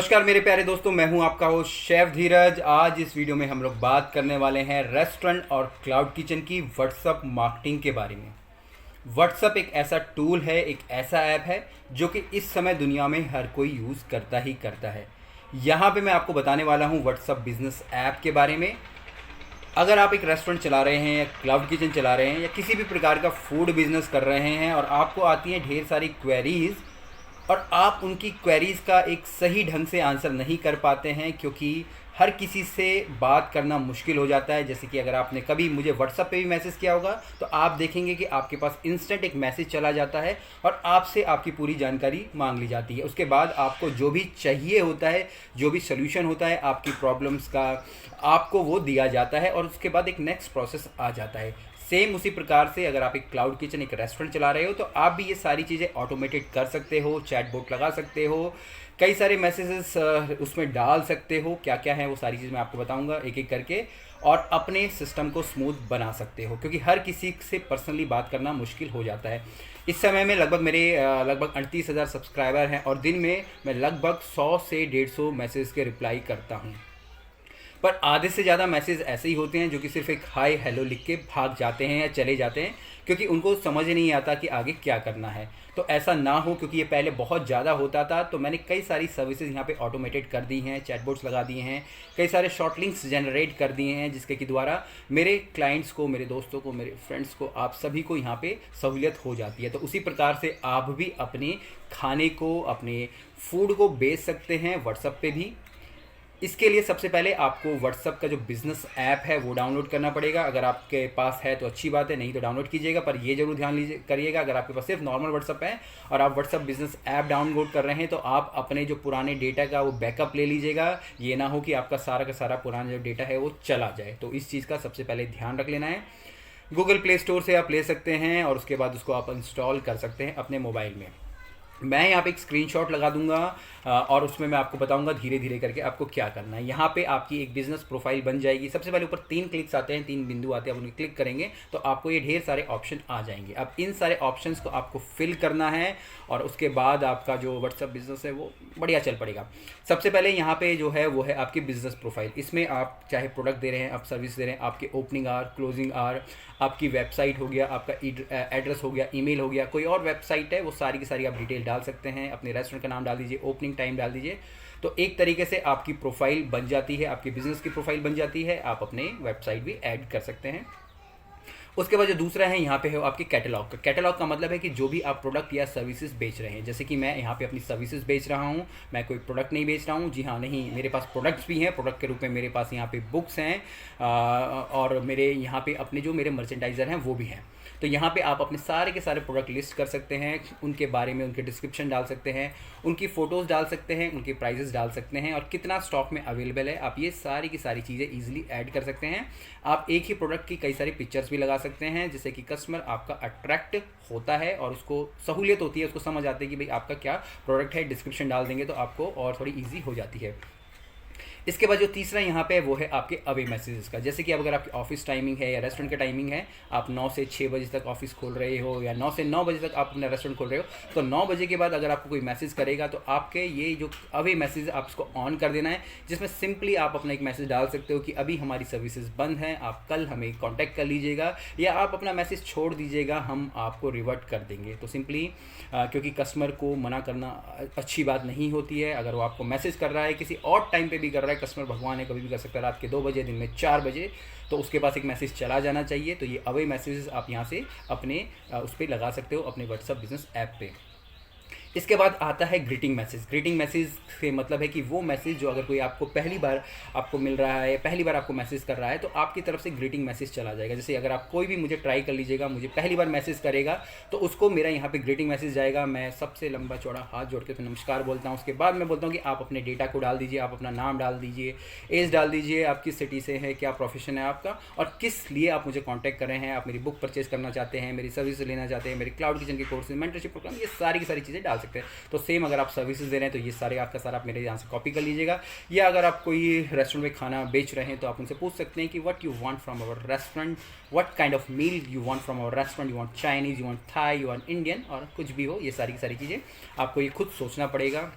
नमस्कार मेरे प्यारे दोस्तों, मैं हूं आपका होस्ट शेफ धीरज। आज इस वीडियो में हम लोग बात करने वाले हैं रेस्टोरेंट और क्लाउड किचन की व्हाट्सअप मार्केटिंग के बारे में। व्हाट्सअप एक ऐसा टूल है, एक ऐसा ऐप है जो कि इस समय दुनिया में हर कोई यूज़ करता ही करता है। यहाँ पे मैं आपको बताने वाला हूँ व्हाट्सअप बिजनेस ऐप के बारे में। अगर आप एक रेस्टोरेंट चला रहे हैं या क्लाउड किचन चला रहे हैं या किसी भी प्रकार का फूड बिजनेस कर रहे हैं और आपको आती हैं ढेर सारी क्वेरीज़ और आप उनकी क्वेरीज़ का एक सही ढंग से आंसर नहीं कर पाते हैं, क्योंकि हर किसी से बात करना मुश्किल हो जाता है। जैसे कि अगर आपने कभी मुझे व्हाट्सएप पे भी मैसेज किया होगा तो आप देखेंगे कि आपके पास इंस्टेंट एक मैसेज चला जाता है और आपसे आपकी पूरी जानकारी मांग ली जाती है। उसके बाद आपको जो भी चाहिए होता है, जो भी सोल्यूशन होता है आपकी प्रॉब्लम्स का, आपको वो दिया जाता है और उसके बाद एक नेक्स्ट प्रोसेस आ जाता है। सेम उसी प्रकार से अगर आप एक क्लाउड किचन, एक रेस्टोरेंट चला रहे हो तो आप भी ये सारी चीज़ें ऑटोमेटेड कर सकते हो। चैटबॉट लगा सकते हो, कई सारे मैसेजेस उसमें डाल सकते हो। क्या क्या है वो सारी चीज़ मैं आपको बताऊंगा एक एक करके, और अपने सिस्टम को स्मूथ बना सकते हो, क्योंकि हर किसी से पर्सनली बात करना मुश्किल हो जाता है। इस समय में लगभग 38,000 सब्सक्राइबर हैं और दिन में मैं लगभग 100 से 150 मैसेज के रिप्लाई करता हूँ। पर आधे से ज़्यादा मैसेज ऐसे ही होते हैं जो कि सिर्फ एक हाय हेलो लिख के भाग जाते हैं या चले जाते हैं, क्योंकि उनको समझ नहीं आता कि आगे क्या करना है। तो ऐसा ना हो, क्योंकि ये पहले बहुत ज़्यादा होता था, तो मैंने कई सारी सर्विसेज यहाँ पे ऑटोमेटेड कर दी हैं, चैटबॉट्स लगा दिए हैं, कई सारे शॉर्ट लिंक्स जनरेट कर दिए हैं, जिसके कि द्वारा मेरे क्लाइंट्स को, मेरे दोस्तों को, मेरे फ्रेंड्स को, आप सभी को यहाँ पे सहूलियत हो जाती है। तो उसी प्रकार से आप भी अपने खाने को, अपने फूड को बेच सकते हैं व्हाट्सएप पे भी। इसके लिए सबसे पहले आपको व्हाट्सअप का जो बिज़नेस ऐप है वो डाउनलोड करना पड़ेगा। अगर आपके पास है तो अच्छी बात है, नहीं तो डाउनलोड कीजिएगा। पर ये जरूर ध्यान करिएगा, अगर आपके पास सिर्फ नॉर्मल व्हाट्सअप है और आप व्हाट्सअप बिज़नेस ऐप डाउनलोड कर रहे हैं तो आप अपने जो पुराने डेटा का वो बैकअप ले लीजिएगा। ये ना हो कि आपका सारा का सारा पुराना जो डेटा है वो चला जाए। तो इस चीज़ का सबसे पहले ध्यान रख लेना है। गूगल प्ले स्टोर से आप ले सकते हैं और उसके बाद उसको आप इंस्टॉल कर सकते हैं अपने मोबाइल में। मैं यहाँ पे एक स्क्रीनशॉट लगा दूंगा और उसमें मैं आपको बताऊंगा धीरे धीरे करके आपको क्या करना है। यहाँ पे आपकी एक बिजनेस प्रोफाइल बन जाएगी। सबसे पहले ऊपर 3 क्लिक्स आते हैं, 3 बिंदु आते हैं, आप उन्हें क्लिक करेंगे तो आपको ये ढेर सारे ऑप्शन आ जाएंगे। अब इन सारे ऑप्शंस को आपको फिल करना है और उसके बाद आपका जो व्हाट्सअप बिजनेस है वो बढ़िया चल पड़ेगा। सबसे पहले यहाँ पे जो है वो है आपकी बिजनेस प्रोफाइल। इसमें आप चाहे प्रोडक्ट दे रहे हैं, आप सर्विस दे रहे हैं, आपके ओपनिंग आवर, क्लोजिंग आवर, आपकी वेबसाइट हो गया, आपका एड्रेस हो गया, ईमेल हो गया, कोई और वेबसाइट है वो सारी की सारी आप डिटेल डाल सकते हैं। अपने रेस्टोरेंट का नाम डाल दीजिए, ओपनिंग टाइम डाल दीजिए। तो एक तरीके से आपकी प्रोफाइल बन जाती है, आपकी बिजनेस की प्रोफाइल बन जाती है। आप अपने वेबसाइट भी ऐड कर सकते हैं। उसके बाद जो दूसरा है यहाँ पे है आपकी कैटलॉग का। कैटलॉग का मतलब है कि जो भी आप प्रोडक्ट या सर्विसेज बेच रहे हैं, जैसे कि मैं यहाँ पे अपनी सर्विसेज बेच रहा हूँ, मैं कोई प्रोडक्ट नहीं बेच रहा हूँ। जी हाँ, नहीं, मेरे पास प्रोडक्ट्स भी हैं। प्रोडक्ट के रूप में मेरे पास यहाँ पे बुक्स हैं और मेरे यहाँ पे अपने जो मेरे मर्चेंडाइज़र हैं वो भी हैं। तो यहाँ पे आप अपने सारे के सारे प्रोडक्ट लिस्ट कर सकते हैं, उनके बारे में उनके डिस्क्रिप्शन डाल सकते हैं, उनकी फ़ोटोज़ डाल सकते हैं, उनके प्राइजेस डाल सकते हैं और कितना स्टॉक में अवेलेबल है। आप ये सारी की सारी चीज़ें ईजिली ऐड कर सकते हैं। आप एक ही प्रोडक्ट की कई सारी पिक्चर्स भी लगा सकते हैं, जिससे कि कस्टमर आपका अट्रैक्ट होता है और उसको सहूलियत होती है, उसको समझ आती है कि भाई आपका क्या प्रोडक्ट है। डिस्क्रिप्शन डाल देंगे तो आपको और थोड़ी ईजी हो जाती है। इसके बाद जो तीसरा यहाँ पे वो है आपके अवे मैसेजेस का। जैसे कि अब अगर आपकी ऑफिस टाइमिंग है या रेस्टोरेंट का टाइमिंग है, आप 9 से 6 बजे तक ऑफिस खोल रहे हो या 9 से 9 बजे तक आप अपना रेस्टोरेंट खोल रहे हो, तो 9 बजे के बाद अगर आपको कोई मैसेज करेगा तो आपके ये जो अवे मैसेज आप इसको ऑन कर देना है, जिसमें सिंपली आप अपना एक मैसेज डाल सकते हो कि अभी हमारी सर्विसेज बंद हैं, आप कल हमें कॉन्टैक्ट कर लीजिएगा, या आप अपना मैसेज छोड़ दीजिएगा, हम आपको रिवर्ट कर देंगे। तो सिंपली क्योंकि कस्टमर को मना करना अच्छी बात नहीं होती है। अगर वो आपको मैसेज कर रहा है, किसी और टाइम पे भी कर रहा है, कस्टमर भगवान है, कभी भी कर सकता है, रात के 2 बजे, दिन में 4 बजे, तो उसके पास एक मैसेज चला जाना चाहिए। तो ये अवे मैसेजेस आप यहाँ से अपने उस पर लगा सकते हो अपने व्हाट्सअप बिजनेस ऐप पे। इसके बाद आता है ग्रीटिंग मैसेज। ग्रीटिंग मैसेज से मतलब है कि वो मैसेज जो अगर कोई आपको पहली बार आपको मिल रहा है, पहली बार आपको मैसेज कर रहा है, तो आपकी तरफ से ग्रीटिंग मैसेज चला जाएगा। जैसे अगर आप कोई भी मुझे ट्राई कर लीजिएगा, मुझे पहली बार मैसेज करेगा तो उसको मेरा यहाँ पे ग्रीटिंग मैसेज जाएगा। मैं सबसे लंबा चौड़ा हाथ जोड़ के नमस्कार बोलता हूँ। उसके बाद मैं बोलता हूँ कि आप अपने डेटा को डाल दीजिए, आप अपना नाम डाल दीजिए, एज डाल दीजिए, आप किस सिटी से हैं, क्या प्रोफेशन है आपका और किस लिए आप मुझे कॉन्टैक्ट कर रहे हैं। आप मेरी बुक परचेज करना चाहते हैं, मेरी सर्विस लेना चाहते हैं, मेरे क्लाउड किचन के कोर्सेज, मेंटरशिप प्रोग्राम, ये सारी की सारी चीज़ें डाल सकते हैं। तो सेम अगर आप सर्विसेज दे रहे हैं तो ये सारे आपका सारा आप मेरे यहाँ से कॉपी कर लीजिएगा। या अगर आप कोई रेस्टोरेंट में खाना बेच रहे हैं तो आप उनसे पूछ सकते हैं कि what you want from our restaurant, what kind of meal you want from our restaurant, you want Chinese, you want Thai, you want Indian, और कुछ भी हो, ये सारी की सारी चीज़ें आपको ये खुद सोचना पड़ेगा।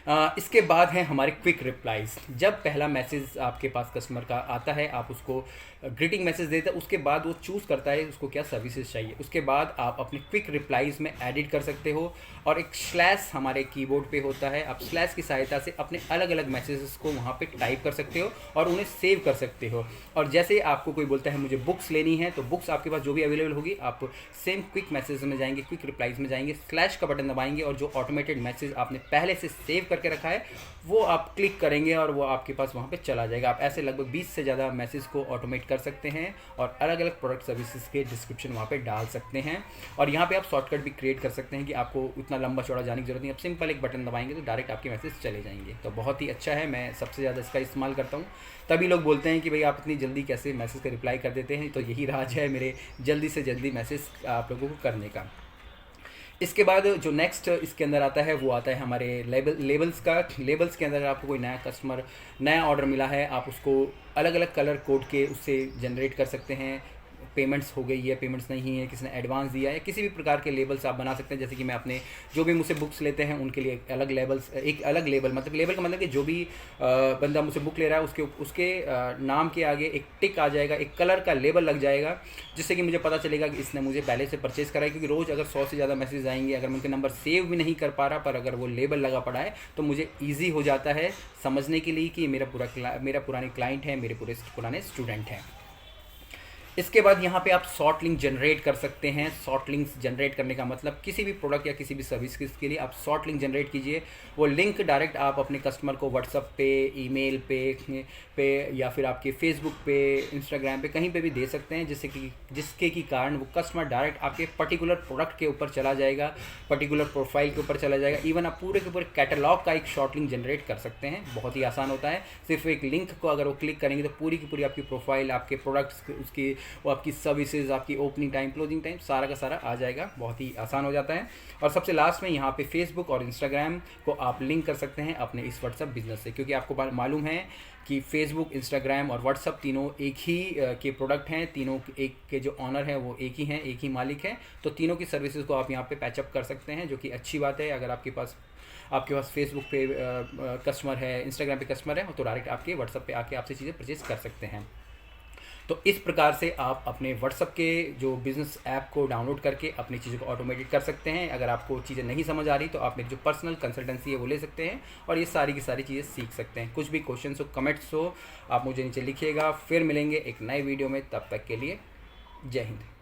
इसके बाद है हमारे क्विक रिप्लाइज। जब पहला मैसेज आपके पास कस्टमर का आता है, आप उसको ग्रीटिंग मैसेज देते हैं, उसके बाद वो चूज़ करता है उसको क्या सर्विसेज चाहिए। उसके बाद आप अपने क्विक रिप्लाइज में एडिट कर सकते हो, और एक स्लैश हमारे कीबोर्ड पे होता है, आप स्लैश की सहायता से अपने अलग अलग मैसेजेस को वहाँ पे टाइप कर सकते हो और उन्हें सेव कर सकते हो। और जैसे आपको कोई बोलता है मुझे बुक्स लेनी है, तो बुक्स आपके पास जो भी अवेलेबल होगी, आप सेम क्विक मैसेज में जाएंगे, क्विक रिप्लाइज में जाएंगे, स्लैश का बटन दबाएंगे और जो ऑटोमेटेड मैसेज आपने पहले से सेव करके रखा है वो आप क्लिक करेंगे और वो आपके पास वहाँ पे चला जाएगा। आप ऐसे लगभग 20 से ज़्यादा मैसेज को ऑटोमेट कर सकते हैं और अलग अलग प्रोडक्ट सर्विसेज के डिस्क्रिप्शन वहाँ पे डाल सकते हैं। और यहाँ पे आप शॉर्टकट भी क्रिएट कर सकते हैं कि आपको उतना लंबा चौड़ा जाने की जरूरत नहीं, आप सिंपल एक बटन दबाएंगे तो डायरेक्ट आपके मैसेज चले जाएंगे। तो बहुत ही अच्छा है, मैं सबसे ज़्यादा इसका इस्तेमाल करता हूँ। तभी लोग बोलते हैं कि भाई आप इतनी जल्दी कैसे मैसेज का रिप्लाई कर देते हैं, तो यही राज है मेरे जल्दी से जल्दी मैसेज आप लोगों को करने का। इसके बाद जो नेक्स्ट इसके अंदर आता है वो आता है हमारे लेबल्स का। लेबल्स के अंदर आपको कोई नया कस्टमर नया ऑर्डर मिला है, आप उसको अलग अलग कलर कोड के उससे जनरेट कर सकते हैं। पेमेंट्स हो गई है, पेमेंट्स नहीं है, किसी ने एडवांस दिया है, किसी भी प्रकार के लेबल्स आप बना सकते हैं। जैसे कि मैं अपने जो भी मुझसे बुक्स लेते हैं उनके लिए एक अलग लेबल, मतलब लेबल का मतलब कि जो भी बंदा मुझसे बुक ले रहा है उसके नाम के आगे एक टिक आ जाएगा, एक कलर का लेबल लग जाएगा, जिससे कि मुझे पता चलेगा कि इसने मुझे पहले से परचेज़ करा है। क्योंकि रोज़ अगर 100 से ज़्यादा मैसेज आएंगे, अगर मैं उनके नंबर सेव भी नहीं कर पा रहा, पर अगर वो लेबल लगा पड़ा है तो मुझे ईजी हो जाता है समझने के लिए कि मेरा पुराने क्लाइंट है, मेरे पुराने स्टूडेंट हैं। इसके बाद यहाँ पे आप शॉर्ट लिंक जनरेट कर सकते हैं। शॉर्ट लिंक्स जनरेट करने का मतलब किसी भी प्रोडक्ट या किसी भी सर्विस के लिए आप शॉर्ट लिंक जनरेट कीजिए। वो लिंक डायरेक्ट आप अपने कस्टमर को व्हाट्सअप पे, ईमेल पे या फिर आपके फेसबुक पे, इंस्टाग्राम पे कहीं पे भी दे सकते हैं, जिसके की कारण वो कस्टमर डायरेक्ट आपके पर्टिकुलर प्रोडक्ट के ऊपर चला जाएगा, पर्टिकुलर प्रोफाइल के ऊपर चला जाएगा। इवन आप पूरे के पूरे कैटलॉग का एक शॉर्ट लिंक जनरेट कर सकते हैं। बहुत ही आसान होता है, सिर्फ एक लिंक को अगर वो क्लिक करेंगे तो पूरी की पूरी आपकी प्रोफाइल, आपके प्रोडक्ट्स, उसकी वो आपकी सर्विसेज, आपकी ओपनिंग टाइम, क्लोजिंग टाइम, सारा का सारा आ जाएगा। बहुत ही आसान हो जाता है। और सबसे लास्ट में यहाँ पे फेसबुक और इंस्टाग्राम को आप लिंक कर सकते हैं अपने इस व्हाट्सअप बिजनेस से, क्योंकि आपको मालूम है कि फेसबुक, इंस्टाग्राम और व्हाट्सअप तीनों एक ही के प्रोडक्ट हैं, तीनों एक के जो ऑनर हैं वो एक ही हैं, एक ही मालिक हैं। तो तीनों की सर्विसेज को आप यहाँ पे पैचअप कर सकते हैं, जो कि अच्छी बात है। अगर आपके पास फेसबुक पे कस्टमर है, इंस्टाग्राम पे कस्टमर है, तो डायरेक्ट आपके व्हाट्सअप पे आके आपसे चीज़ें परचेज कर सकते हैं। तो इस प्रकार से आप अपने व्हाट्सअप के जो बिज़नेस ऐप को डाउनलोड करके अपनी चीज़ों को ऑटोमेटेड कर सकते हैं। अगर आपको चीज़ें नहीं समझ आ रही तो आप मेरी जो पर्सनल कंसल्टेंसी है वो ले सकते हैं और ये सारी की सारी चीज़ें सीख सकते हैं। कुछ भी क्वेश्चंस हो, कमेंट्स हो, आप मुझे नीचे लिखिएगा। फिर मिलेंगे एक नए वीडियो में, तब तक के लिए जय हिंद।